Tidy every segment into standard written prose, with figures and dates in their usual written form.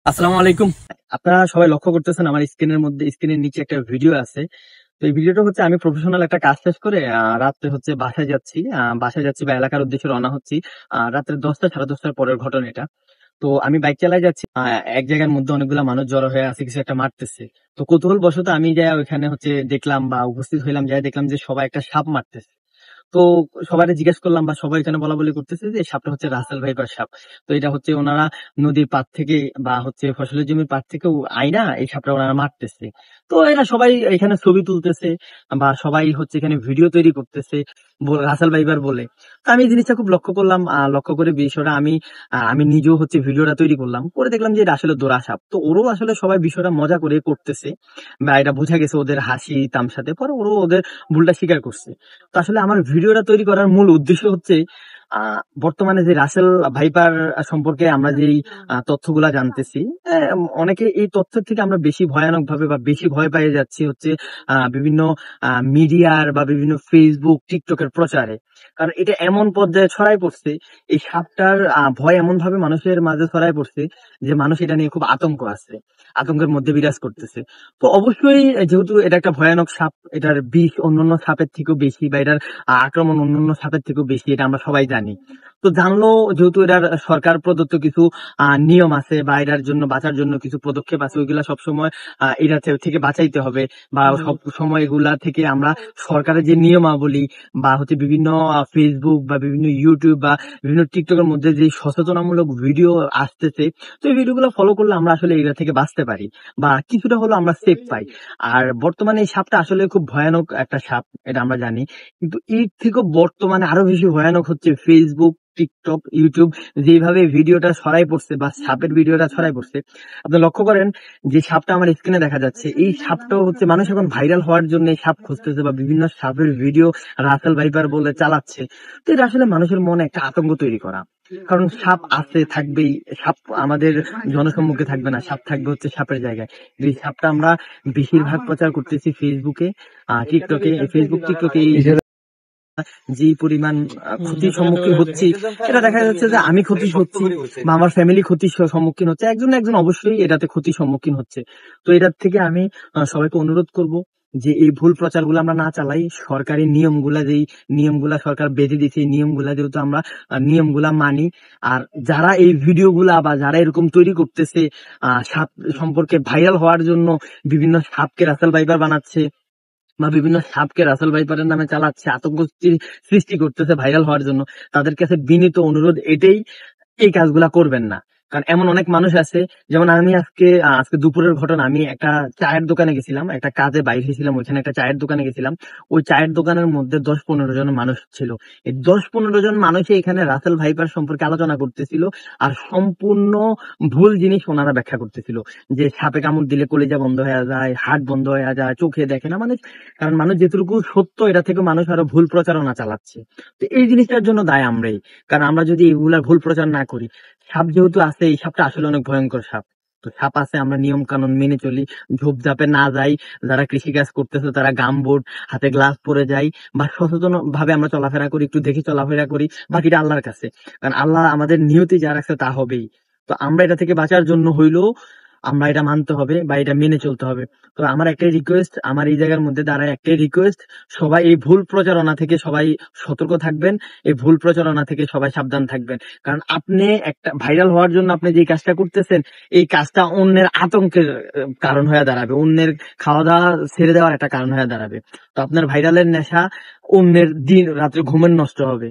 আসসালামু আলাইকুম। আপনারা সবাই লক্ষ্য করতেছেন আমার স্ক্রিনের নিচে একটা ভিডিও আছে। তো এই ভিডিওটা হচ্ছে আমি প্রফেশনাল একটা কাজ শেষ করে রাত্রে হচ্ছে বাসায় যাচ্ছি বা এলাকার উদ্দেশ্যে রওনা হচ্ছি। রাত্রে 10টা 10:30টার পরের ঘটনা এটা। তো আমি বাইক চালায় যাচ্ছি। এক জায়গার মধ্যে অনেকগুলা মানুষ জড়ো হয়ে আছে, কিছু একটা মারতেছে। তো কৌতূহল বশত আমি যাই ওইখানে হচ্ছে দেখলাম বা উপস্থিত হইলাম, যাই দেখলাম যে সবাই একটা সাপ মারতেছে। তো সবাইকে জিজ্ঞেস করলাম বা সবাই এখানে বলা বলি করতেছে যে এই সাপটা হচ্ছে রাসেল ভাইপার সাপ। তো এটা হচ্ছে ওনারা নদীর পাড় থেকে বা হচ্ছে ফসলের জমির পাড় থেকে আইনা এই সাপটা ওনারা মারতেছে। তো এরা সবাই এখানে ছবি তুলতেছে বা সবাই হচ্ছে এখানে ভিডিও তৈরি করতেছে রাসেল ভাইপার বলে। তো আমি এই জিনিসটা খুব লক্ষ্য করলাম, লক্ষ্য করে বিষয়টা আমি নিজেও হচ্ছে ভিডিওটা তৈরি করলাম, করে দেখলাম যে এটা আসলে দোরা সাপ। তো ওরও আসলে সবাই বিষয়টা মজা করে করতেছে বা এটা বোঝা গেছে ওদের হাসি তামসাতে, পরে ওরও ওদের ভুলটা স্বীকার করছে। তো আসলে আমার ভিডিওটা তৈরি করার মূল উদ্দেশ্য হচ্ছে বর্তমানে যে রাসেল ভাইপার সম্পর্কে আমরা যেই তথ্যগুলা জানতেছি, অনেকে এই তথ্যের থেকে আমরা বেশি ভয়ানক ভাবে বা বেশি ভয় পেয়ে যাচ্ছি হচ্ছে বিভিন্ন মিডিয়ার বা বিভিন্ন ফেসবুক টিকটকের প্রচারে। কারণ এটা এমন পর্যায়ে ছড়াই পড়ছে, এই সাপটার ভয় এমন ভাবে মানুষের মাঝে ছড়াই পড়ছে যে মানুষ এটা নিয়ে খুব আতঙ্কের মধ্যে বিরাজ করতেছে। তো অবশ্যই যেহেতু এটা একটা ভয়ানক সাপ, এটার বিষ অন্যান্য সাপের থেকেও বেশি বা এটার আক্রমণ অন্যান্য সাপের থেকেও বেশি, এটা আমরা সবাই জানি। তো জানলো যেহেতু এটার সরকার প্রদত্ত কিছু নিয়ম আছে বা এটার জন্য বাঁচার জন্য কিছু পদক্ষেপ আছে, ওইগুলা সবসময় এটা থেকে বাঁচাইতে হবে বা সব সময় এগুলা থেকে আমরা সরকারের যে নিয়মাবলী বা হচ্ছে বিভিন্ন ফেসবুক বা বিভিন্ন ইউটিউব বা বিভিন্ন টিকটকের মধ্যে যে সচেতনামূলক ভিডিও আসতেছে, তো এই ভিডিওগুলো ফলো করলে আমরা আসলে এটা থেকে বাঁচতে পারি বা কিছুটা হলো আমরা সেফ পাই। আর বর্তমানে এই সাপটা আসলে খুব ভয়ানক একটা সাপ, এটা আমরা জানি। কিন্তু এর থেকেও বর্তমানে আরো বেশি ভয়ানক হচ্ছে ফেসবুক, টিকটক, ইউটিউব যেভাবে ভিডিওটা ছড়াই পড়ছে বা সাপের ভিডিওটা ছড়াই পড়ছে। আপনি লক্ষ্য করেন যে সাপটা আমার স্ক্রিনে দেখা যাচ্ছে, এই সাপটাও হচ্ছে মানুষ এখন ভাইরাল হওয়ার জন্য এই সাপ খুঁজতেছে বা বিভিন্ন সাপের ভিডিও রাসেল ভাইপার বলে চালাচ্ছে। তো এটা আসলে মানুষের মনে একটা আতঙ্ক তৈরি করা। কারণ সাপ আছে থাকবেই, সাপ আমাদের জনসম্মুখে থাকবে না, সাপ থাকবে হচ্ছে সাপের জায়গায়। এই সাপটা আমরা বেশিরভাগ প্রচার করতেছি ফেসবুকে, টিকটকে। ফেসবুক টিকটকে যে পরিমাণ ক্ষতির সম্মুখীন হচ্ছি, এটা দেখা যাচ্ছে যে আমি ক্ষতি হচ্ছি বা আমার ফ্যামিলি ক্ষতির সম্মুখীন হচ্ছে, একজন না একজন অবশ্যই এটাতে ক্ষতির সম্মুখীন হচ্ছে। তো এটার থেকে আমি সবাইকে অনুরোধ করব যে এই ভুল প্রচারগুলো আমরা না চালাই। সরকারি নিয়মগুলা সরকার বেঁধে দিচ্ছে, এই নিয়মগুলা যেহেতু আমরা নিয়মগুলা মানি। আর যারা এই ভিডিওগুলা বা যারা এরকম তৈরি করতেছে সাপ সম্পর্কে ভাইরাল হওয়ার জন্য, বিভিন্ন সাপকে রাসেল ভাইপার বানাচ্ছে বা বিভিন্ন সাপকে রাসেল ভাইপারের নামে চালাচ্ছে, আতঙ্ক সৃষ্টি করতেছে ভাইরাল হওয়ার জন্য, তাদের কাছে বিনীত অনুরোধ এটাই, এই কাজগুলা করবেন না। কারণ এমন অনেক মানুষ আছে, যেমন আমি আজকে দুপুরের ঘটনা, আমি একটা চায়ের দোকানে গেছিলাম, একটা কাজে বাইরে গেছিলাম, ওইখানে একটা চায়ের দোকানে গেছিলাম। ওই চায়ের দোকানের মধ্যে 10-15 জন মানুষ ছিল। এই 10-15 জন মানুষই এখানে রাসেল ভাইপার সম্পর্কে আলোচনা করতেছিল আর সম্পূর্ণ ভুল জিনিস ওনারা ব্যাখ্যা করতেছিল, যে সাপে কামড় দিলে কলিজা বন্ধ হয়ে যায়, হার্ট বন্ধ হয়ে যায়, চোখে দেখে না মানুষ। কারণ মানুষ যেটুকু সত্য, এটা থেকে মানুষ আরো ভুল প্রচারণা চালাচ্ছে। তো এই জিনিসটার জন্য দায় আমরাই। কারণ আমরা যদি এগুলা ভুল প্রচার না করি, সাপ যেহেতু আছে, এই সাপটা আসলে অনেক ভয়ঙ্কর সাপ। তো সাপ আছে, আমরা নিয়ম কানুন মেনে চলি, ঝোপঝাপে না যাই, যারা কৃষিকাজ করতেছে তারা গামবুট হাতে গ্লাস পরে যাই বা সচেতন ভাবে আমরা চলাফেরা করি, একটু দেখে চলাফেরা করি, বাকিটা আল্লাহর কাছে। কারণ আল্লাহ আমাদের নিয়তি যা রাখছে তা হবেই। তো আমরা এটা থেকে বাঁচার জন্য হইলেও আমরা এটা মানতে হবে বা এটা মেনে চলতে হবে। তো আমার একটাই রিকোয়েস্ট, আমার এই জায়গার মধ্যে দাঁড়ায় একটাই রিকোয়েস্ট, সবাই এই ভুল প্রচারণা থেকে সবাই সতর্ক থাকবেন, এই ভুল প্রচারণা থেকে সবাই সাবধান থাকবেন। কারণ আপনি একটা ভাইরাল হওয়ার জন্য আপনি যে কাজটা করতেছেন, এই কাজটা অন্যের আতঙ্কের কারণ হয়ে দাঁড়াবে, অন্যের খাওয়া দাওয়া ছেড়ে দেওয়ার একটা কারণ হয়ে দাঁড়াবে। তো আপনার ভাইরালের নেশা অন্যের দিন রাত্রে ঘুমের নষ্ট হবে।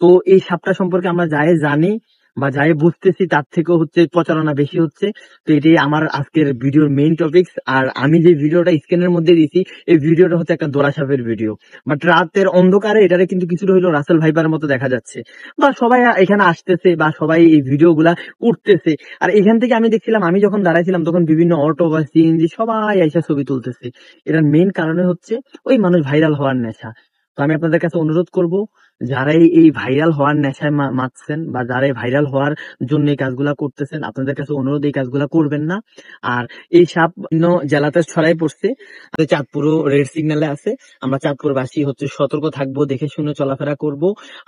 তো এই সাপটা সম্পর্কে আমরা যাই জানি বা যাই বুঝতেছি, তার থেকেও হচ্ছে প্রচারণা বেশি হচ্ছে। তো এটাই আমার আজকের ভিডিওর মেইন টপিকস। আর আমি যে ভিডিওটা স্ক্রিনের মধ্যে দিছি, এই ভিডিওটা হচ্ছে একটা দোরা সাপের ভিডিও। বাট রাতের অন্ধকারে এটারে কিন্তু কিছুটা হইলো রাসেল ভাইপারের মতো দেখা যাচ্ছে বা সবাই এখানে আসতেছে বা সবাই এই ভিডিও গুলা করতেছে। আর এখান থেকে আমি দেখছিলাম, আমি যখন দাঁড়াইছিলাম তখন বিভিন্ন অটো বা সিএনজি সবাই এসে ছবি তুলতেছে। এটার মেইন কারণে হচ্ছে ওই মানুষ ভাইরাল হওয়ার নেশা। তো আমি আপনাদের কাছে অনুরোধ করব, যারা এই ভাইরাল হওয়ার নেশায় মাতছেন বা যারা ভাইরাল হওয়ার জন্য এই কাজগুলা করতেছেন, আপনাদের কাছে অনুরোধ এই কাজগুলা করবেন না। আর এই সাপ বিভিন্ন জেলাতে ছড়াই পড়ছে, চাঁদপুরও রেড সিগন্যালে আছে। আমরা চাঁদপুরবাসী হচ্ছে সতর্ক থাকবো, দেখে শুনে চলাফেরা করব।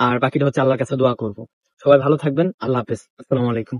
আর বাকিটা হচ্ছে আল্লাহর কাছে দোয়া করব। সবাই ভালো থাকবেন, আল্লাহ হাফেজ, আসসালামু আলাইকুম।